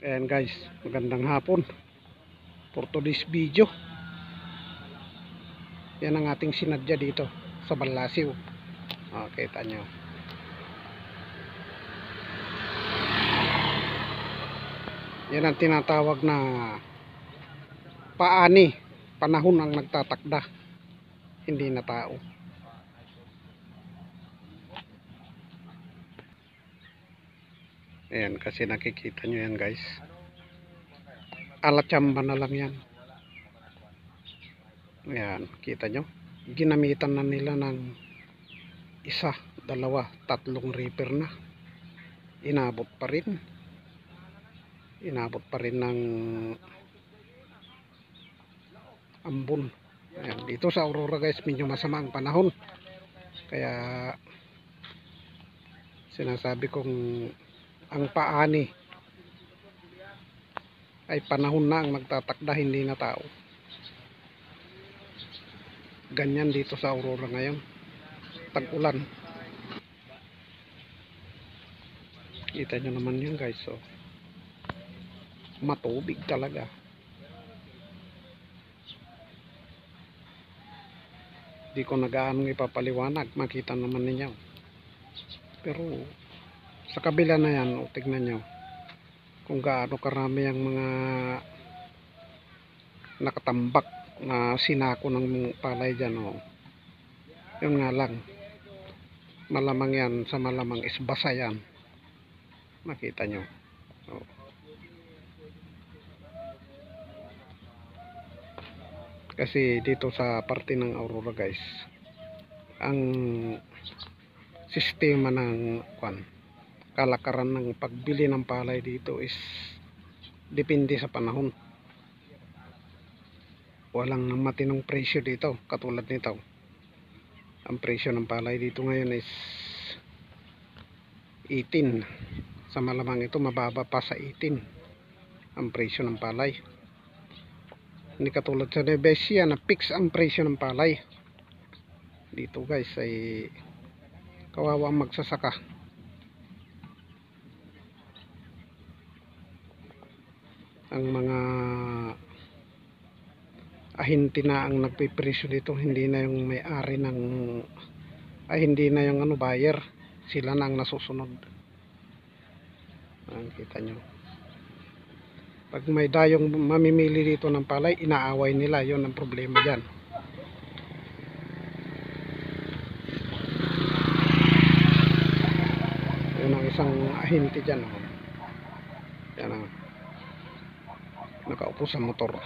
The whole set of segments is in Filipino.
Ayan guys, magandang hapon for today's video. Yan ang ating sinadya dito sa Balasiw. Kita nyo. Yan ang tinatawag na paani. Panahon ang nagtatakda, hindi na tao. Ayan, kasi nakikita nyo yan guys. Alatsamba na lang yan. Ayan, kita nyo. Ginamitan na nila ng isa, dalawa, tatlong reaper na. Inabot pa rin. Inabot pa rin ng ambon. Ayan, dito sa Aurora guys, medyo masama ang panahon. Kaya sinasabi kong ang paani ay panahon na ang nagtatakda, hindi na tao. Ganyan dito sa Aurora ngayon, tag-ulan. Kita nyo naman yun guys, so matubig talaga. Di ko nagaano ipapaliwanag, makita naman ninyo. Pero sa kabila na yan, tignan nyo kung gaano karami ang mga nakatambak na sinako ng palay dyan. Yun nga lang, malamang yan, sa malamang isbasa yan. Makita nyo. Kasi dito sa parte ng Aurora guys, ang sistema ng kalakaran ng pagbili ng palay dito is depende sa panahon. Walang matinong presyo dito katulad nito. Ang presyo ng palay dito ngayon is 18. Sa malamang ito mababa pa sa 18 ang presyo ng palay. Hindi katulad sa Nevesia na fix ang presyo ng palay. Dito guys ay kawawa ang magsasaka. Ang mga ahinti na ang nagpipresyo dito, hindi na yung may-ari ng hindi na yung buyer, sila na ang nasusunod. Kita nyo, pag may dayong mamimili dito ng palay, inaaway nila. Yun ang problema dyan. Yun ang isang ahinti dyan. Yan ang nakaupo sa motor.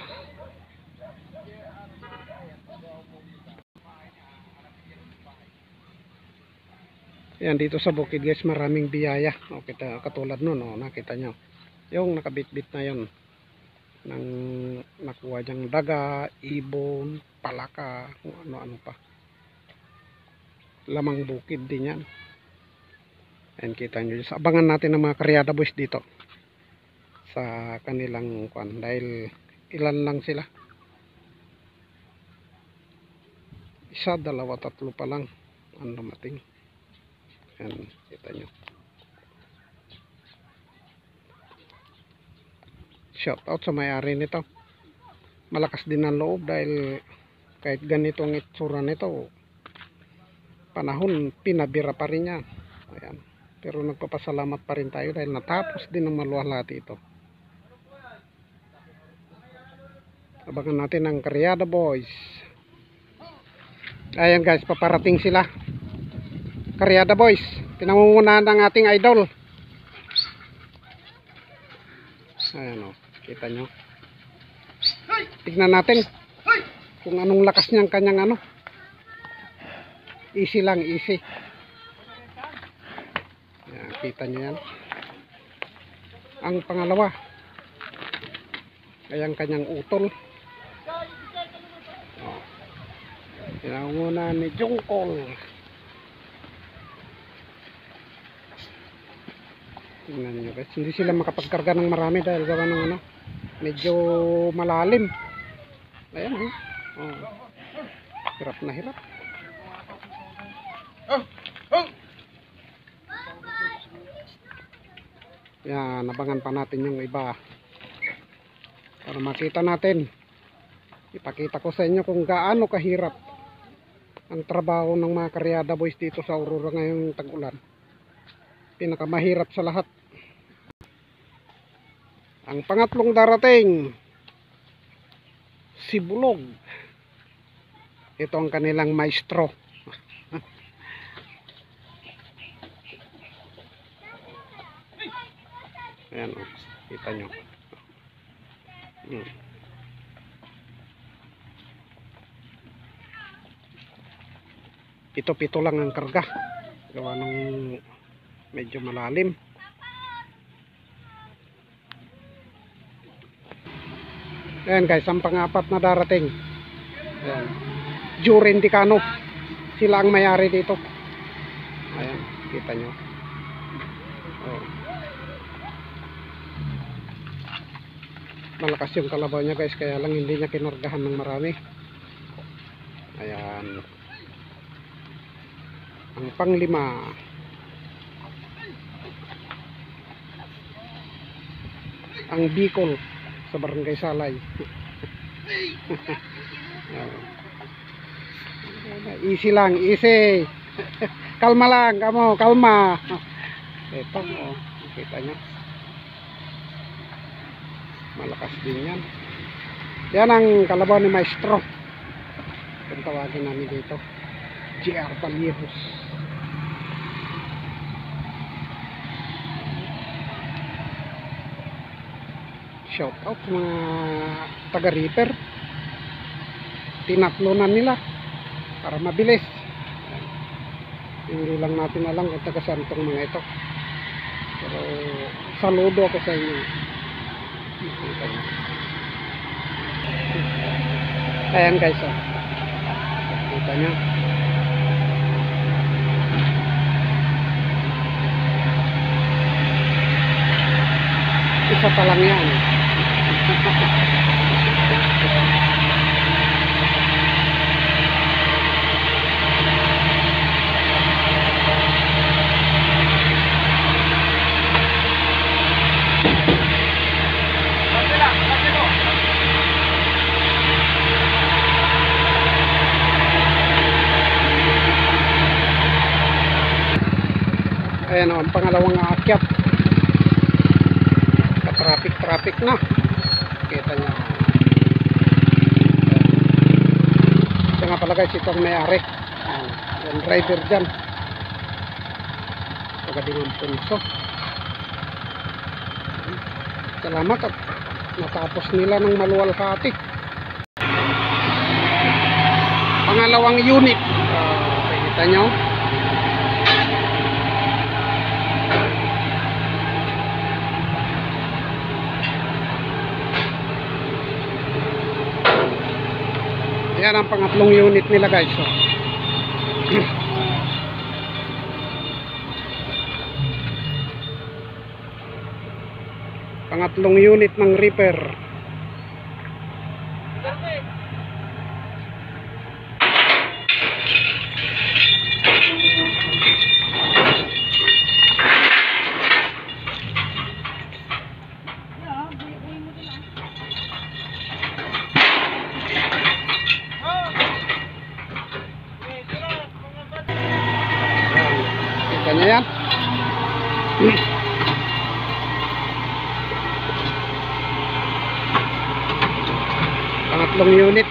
Yan, dito sa bukid guys, maraming biyaya. Katulad nun, nakita nyo yung nakabitbit na yun ng nakuha dyang daga, ibon, palaka, kung ano-ano pa. Lamang bukid din yan. Ayan, kita nyo. Abangan natin ng mga karyada boys dito sa kanilang dahil ilan lang sila, isa, dalawa, tatlo pa lang ang dumating. Ayan, kita nyo. Shout out sa may-ari nito. Malakas din ang loob dahil kahit ganito ang itsura nito, panahon, pinabira pa rin yan. Ayan. Pero nagpapasalamat pa rin tayo dahil natapos din ang maluwalhati ito. Abangan natin ang karyada boys. Ayan guys, paparating sila. Karyada boys, pinangungunahan ng ating idol. Ayan kita nyo. Tignan natin kung anong lakas niyang kanyang easy lang, easy. Ayan, kita nyo yan. Ang pangalawa ay ang kanyang utol. Pinangungunahan ni Jungkol. Tingnan nyo guys, hindi sila makapagkarga ng marami dahil gawa ng medyo malalim. Ayan hirap na hirap. Yan, abangan pa natin yung iba para makita natin. Ipakita ko sa inyo kung gaano kahirap ang trabaho ng mga karyada boys dito sa Aurora ngayong tag-ulan. Pinakamahirap sa lahat. Ang pangatlong darating, si Bulog. Ito ang kanilang maestro. Ayan, kita nyo. Pito-pito lang ang karga. Gawa ng medyo malalim. Ayan guys, ang pang-apat na darating. Ayan. Jurin Dicano. Sila ang may-ari dito. Ayan, kita nyo. Oh. Malakas yung kalabaw niya guys, kaya lang hindi niya kinargahan ng marami. Ayan. Ang panglima, ang Bicol sa Barangay Salay. Easy lang, easy. Kalma lang, kamo, kalma. Ito, oh, kita nyo. Malakas din yan. Yan ang kalabaw ni Maestro. Kung tawagin namin dito, GR Balieros. Shout out sa mga taga-reaper. Tinatlonan nila para mabilis. Hindi lang natin alam kung taga saan tong mga ito. Pero saludo ako sa inyo. Ayan guys, oh. Kita nyo. Isa pa lang yan. Ayan o, ang pangalawang aakyat. Traffic na. Kita nyo. Ito nga pala guys, itong may-ari. Yung driver dyan. Pagadingang punso. Salamat at natapos nila ng maluwalhati. Pangalawang unit. Kita nyo. Yan ang pangatlong unit nila guys. So, pangatlong unit ng reaper. Kita nyo yan. Pangatlong unit.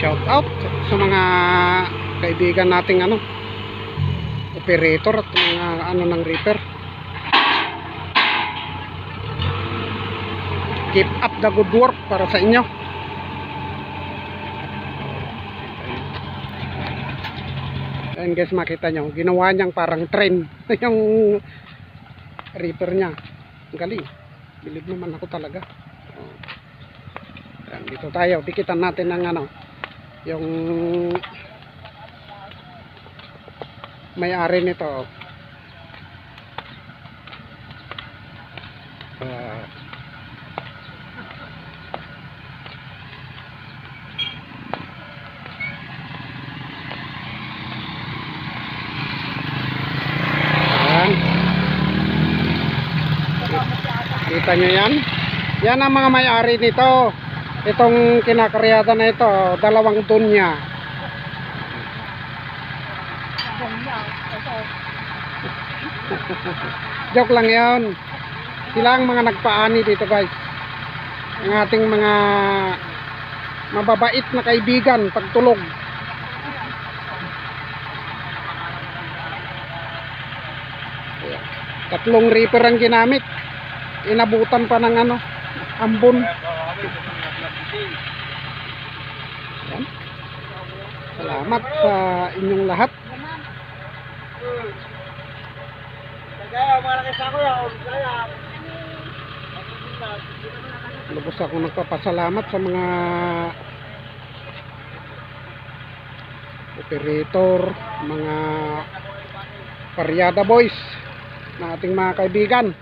Shout out sa mga kaibigan nating operator at mga ng reaper. Keep up the good work para sa inyo. Ayan guys, makita nyo, ginawa niyang parang train yung reaper niya. Ang galing. Bilib naman ako talaga. Ayan, dito tayo, dikitan natin ng yung may-ari nito. Ah, ayan. Kita nyo yan? Yan ang mga may-ari nito. Itong kinakaryada na ito, 2 dunya. Joke lang yon. Sila ang mga nagpaani dito guys. Ang ating mga mababait na kaibigan pagtulog. Ayan. 3 reaper ang ginamit. Inabutan pa ng ano, ambon. Ayan. Salamat sa inyong lahat. Lubos ako nagpapasalamat sa mga operator, mga karyada boys na ating mga kaibigan.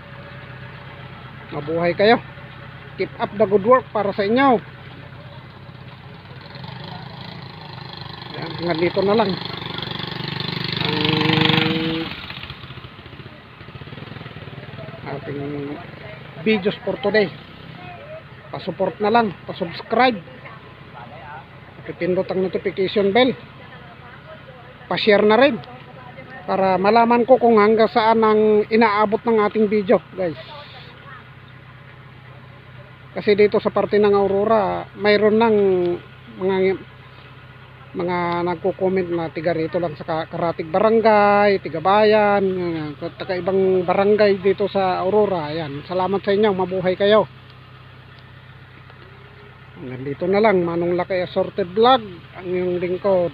Mabuhay kayo. Keep up the good work para sa inyo. Ayan, hanggang dito na lang ang ating videos for today. Pa-support na lang, pa-subscribe, pipindot ang notification bell, pa-share na rin para malaman ko kung hanggang saan ang inaabot ng ating video guys. Kasi dito sa parte ng Aurora mayroon ng mga nagko-comment na tiga rito lang sa Karatig Barangay, tiga bayan, taga ibang barangay dito sa Aurora. Ayan, salamat sa inyo, mabuhay kayo. Nandito na lang, Manong Lakay Assorted Vlog, ang iyong lingkod.